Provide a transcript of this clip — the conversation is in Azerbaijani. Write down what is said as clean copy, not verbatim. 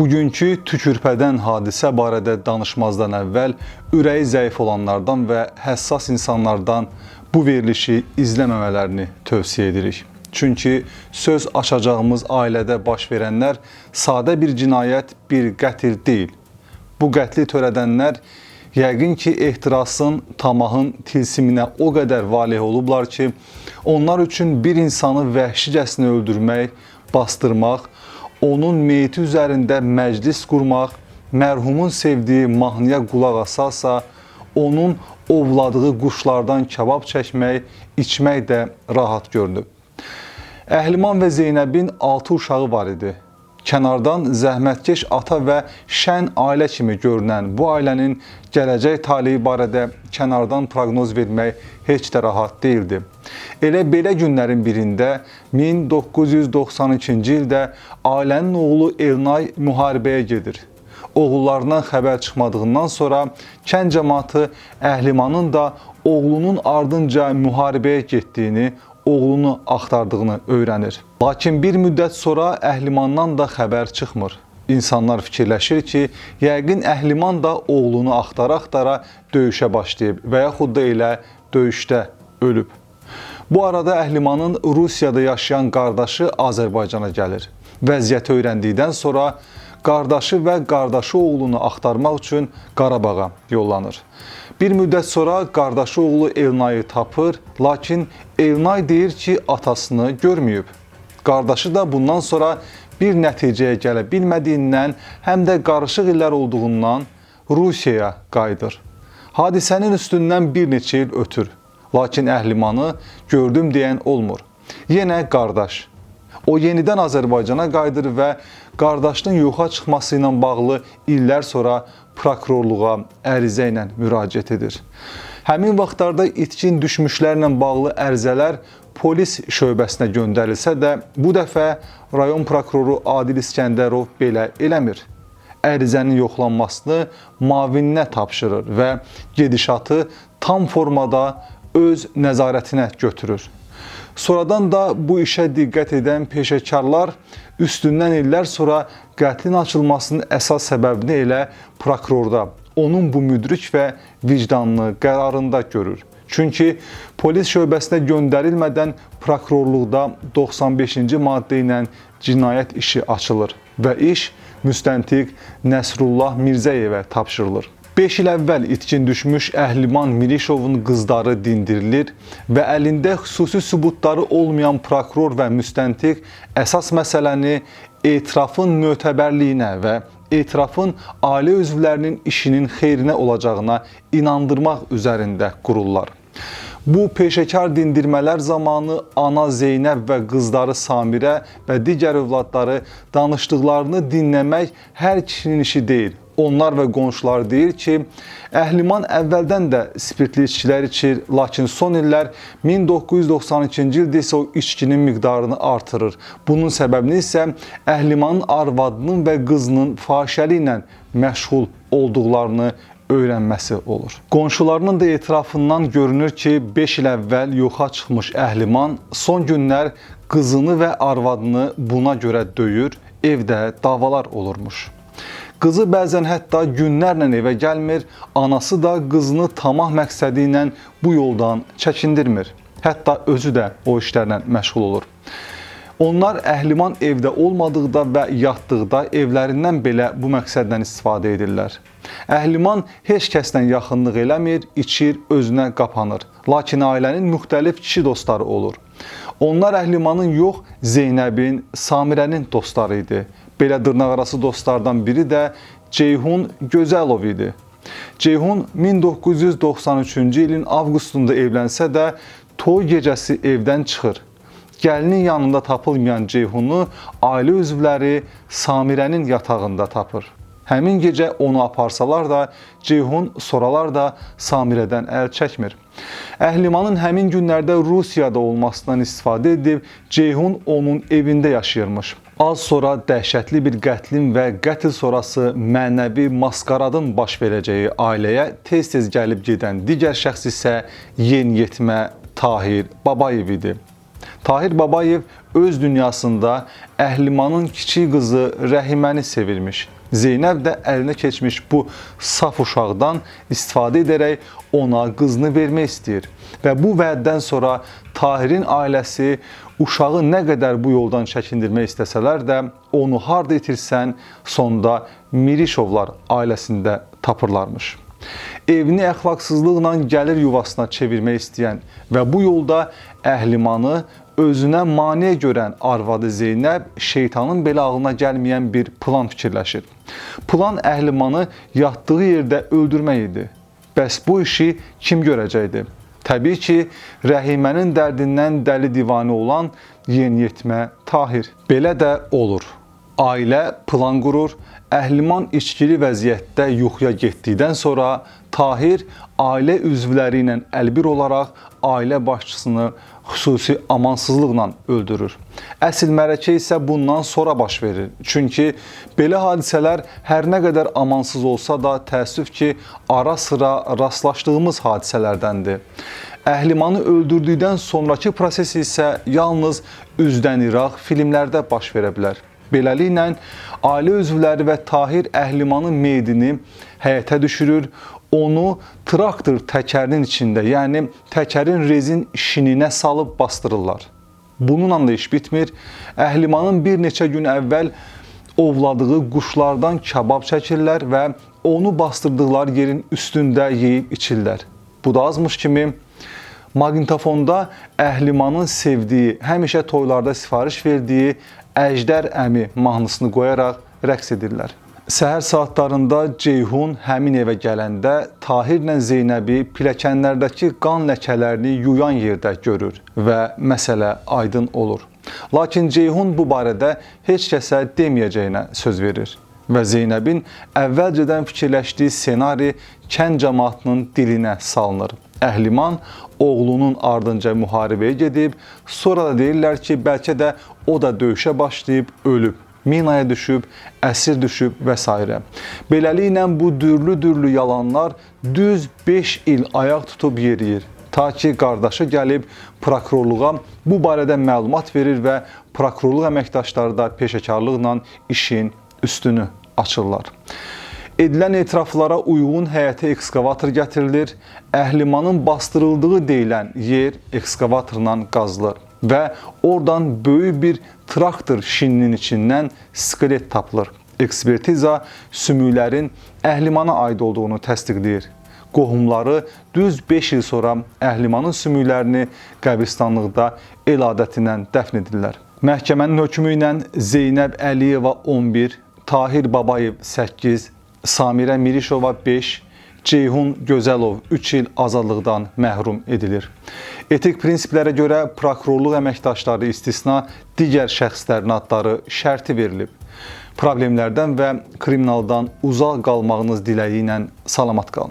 Bugünkü tükürpədən hadisə barədə danışmazdan əvvəl ürəyi zəif olanlardan və həssas insanlardan bu verilişi izləməmələrini tövsiyə edirik. Çünki söz açacağımız ailədə baş verənlər sadə bir cinayət, bir qətl deyil. Bu qətli törədənlər yəqin ki, ehtirasın, tamahın tilsiminə o qədər valeh olublar ki, onlar üçün bir insanı vəhşicəsinə öldürmək, bastırmaq, onun meyiti üzərində məclis qurmaq, mərhumun sevdiyi mahnıya qulaq asarsa, onun ovladığı quşlardan kabab çəkmək, içmək də rahat görünüb. Əhliman və Zeynəbin 6 uşağı var idi. Kənardan zəhmətkeş ata və şən ailə kimi görünən bu ailənin gələcək taleyi barədə kənardan proqnoz vermək heç də rahat deyildi. Elə belə günlərin birində 1992-ci ildə ailənin oğlu Elnay müharibəyə gedir. Oğullarından xəbər çıxmadığından sonra kənd cəmaatı Əhlimanın da oğlunun ardınca müharibəyə getdiyini, oğlunu axtardığını öyrənir. Lakin bir müddət sonra Əhlimandan da xəbər çıxmır. İnsanlar fikirləşir ki, yəqin Əhliman da oğlunu axtara-axtara döyüşə başlayıb və yaxud da elə döyüşdə ölüb. Bu arada Əhlimanın Rusiyada yaşayan qardaşı Azərbaycana gəlir. Vəziyyəti öyrəndikdən sonra qardaşı və qardaşı oğlunu axtarmaq üçün Qarabağa yollanır. Bir müddət sonra qardaşı oğlu Elnayı tapır, lakin Elnay deyir ki, atasını görməyib. Qardaşı da bundan sonra bir nəticəyə gələ bilmədiyindən, həm də qarışıq illər olduğundan Rusiyaya qayıdır. Hadisənin üstündən bir neçə il ötür, lakin Əhlimanı gördüm deyən olmur. Yenə qardaş. O yenidən Azərbaycana qayıdır və qardaşının yoxa çıxması ilə bağlı illər sonra prokurorluğa ərizə ilə müraciət edir. Həmin vaxtlarda itkin düşmüşlərlə bağlı ərizələr polis şöbəsinə göndərilsə də, bu dəfə rayon prokuroru Adil İskəndərov belə eləmir. Ərizənin yoxlanmasını müavininə tapşırır və gedişatı tam formada öz nəzarətinə götürür. Sonradan da bu işə diqqət edən peşəkarlar üstündən illər sonra qətlin açılmasının əsas səbəbini elə prokurorda, onun bu müdrik və vicdanlı qərarında görür. Çünki polis şöbəsinə göndərilmədən prokurorluqda 95-ci maddə ilə cinayət işi açılır və iş müstəntiq Nəsrullah Mirzəyevə tapşırılır. 5 il əvvəl itkin düşmüş Əhliman Mirişovun qızları dindirilir və əlində xüsusi sübutları olmayan prokuror və müstəntiq əsas məsələni etirafın mötəbərliyinə və etirafın ailə üzvlərinin işinin xeyrinə olacağına inandırmaq üzərində qururlar. Bu peşəkar dindirmələr zamanı ana Zeynəb və qızları Samirə və digər övladları danışdıqlarını dinləmək hər kişinin işi deyil. Onlar və qonşular deyir ki, Əhliman əvvəldən də spirtli içkilər içir, lakin son illər 1992-ci ildə isə o içkinin miqdarını artırır. Bunun səbəbini isə Əhlimanın arvadının və qızının fahişəli ilə məşğul olduqlarını öyrənməsi olur. Qonşularının da etirafından görünür ki, 5 il əvvəl yoxa çıxmış Əhliman son günlər qızını və arvadını buna görə döyür, evdə davalar olurmuş. Qızı bəzən hətta günlərlə evə gəlmir, anası da qızını tamah məqsədi ilə bu yoldan çəkindirmir. Hətta özü də o işlərlə məşğul olur. Onlar Əhliman evdə olmadıqda və yatdıqda evlərindən belə bu məqsəddən istifadə edirlər. Əhliman heç kəslə yaxınlıq eləmir, içir, özünə qapanır. Lakin ailənin müxtəlif kişi dostları olur. Onlar Əhlimanın yox, Zeynəbin, Samirənin dostları idi. Belə dırnaqarası dostlardan biri də Ceyhun Gözəlov idi. Ceyhun 1993-cü ilin avqustunda evlənsə də toy gecəsi evdən çıxır. Gəlinin yanında tapılmayan Ceyhunu ailə üzvləri Samirənin yatağında tapır. Həmin gecə onu aparsalar da Ceyhun soralar da Samirədən əl çəkmir. Əhlimanın həmin günlərdə Rusiyada olmasından istifadə edib Ceyhun onun evində yaşayırmış. Az sonra dəhşətli bir qətlin və qətl sonrası mənəvi maskaradın baş verəcəyi ailəyə tez-tez gəlib gedən digər şəxs isə yeniyetmə Tahir Babayev idi. Tahir Babayev öz dünyasında Əhlimanın kiçik qızı Rəhiməni sevirmiş. Zeynəb də əlinə keçmiş bu saf uşaqdan istifadə edərək ona qızını vermək istəyir. Və bu vəddən sonra Tahirin ailəsi uşağı nə qədər bu yoldan çəkindirmək istəsələr də onu harda itirsən, sonda Mirişovlar ailəsində tapırlarmış. Evini əxlaqsızlıqla gəlir yuvasına çevirmək istəyən və bu yolda Əhlimanı özünə maneə görən arvadı Zeynəb şeytanın belə ağlına gəlməyən bir plan fikirləşir. Plan Əhlimanı yatdığı yerdə öldürmək idi. Bəs bu işi kim görəcəkdi? Təbii ki, Rəhimənin dərdindən dəli divanə olan yeniyetmə Tahir. Belə də olur. Ailə plan qurur, Əhliman içkili vəziyyətdə yuxuya getdikdən sonra Tahir ailə üzvləri ilə əlbir olaraq ailə başçısını xüsusi amansızlıqla öldürür. Əsl mərəkə isə bundan sonra baş verir. Çünki belə hadisələr hər nə qədər amansız olsa da təəssüf ki, ara sıra rastlaşdığımız hadisələrdəndir. Əhlimanı öldürdükdən sonraki proses isə yalnız üzdən iraq filmlərdə baş verə bilər. Beləliklə, ailə üzvləri və Tahir Əhlimanın meyidini həyətə düşürür, onu traktor təkərinin içində, yəni təkərin rezin şininə salıb bastırırlar. Bununla da iş bitmir. Əhlimanın bir neçə gün əvvəl ovladığı quşlardan kabab çəkirlər və onu bastırdıqları yerin üstündə yeyib içirlər. Bu da azmış kimi maqnitofonda Əhlimanın sevdiyi, həmişə toylarda sifariş verdiyi Əjdər əmi mahnısını qoyaraq rəqs edirlər. Səhər saatlarında Ceyhun həmin evə gələndə Tahirlə Zeynəbi pilləkənlərdəki qan ləkələrini yuyan yerdə görür və məsələ aydın olur. Lakin Ceyhun bu barədə heç kəsə deməyəcəyinə söz verir və Zeynəbin əvvəlcədən fikirləşdiyi ssenari kənd cəmaatının dilinə salınır. Əhliman oğlunun ardınca müharibəyə gedib, sonra da deyirlər ki, bəlkə də o da döyüşə başlayıb, ölüb, minaya düşüb, əsir düşüb və s. Beləliklə bu dürlü yalanlar düz 5 il ayaq tutub yeriyir. Ta ki, qardaşı gəlib prokurorluğa bu barədə məlumat verir və prokurorluq əməkdaşları da peşəkarlıqla işin üstünü açırlar. Edilən etiraflara uyğun həyətə ekskavator gətirilir, Əhlimanın bastırıldığı deyilən yer ekskavatorla qazılır və oradan böyük bir traktor şininin içindən skelet tapılır. Ekspertiza sümüklərin Əhlimana aid olduğunu təsdiqləyir. Qohumları düz 5 il sonra Əhlimanın sümüklərini qəbristanlıqda el adətinə dəfn edirlər. Məhkəmənin hökmü ilə Zeynəb Əliyeva 11, Tahir Babayev 8, Samirə Mirişova 5, Ceyhun Gözəlov 3 il azadlıqdan məhrum edilir. Etik prinsiplərə görə prokurorluq əməkdaşları istisna digər şəxslərin adları şərti verilib. Problemlərdən və kriminaldan uzaq qalmağınız diləyi ilə salamat qalın.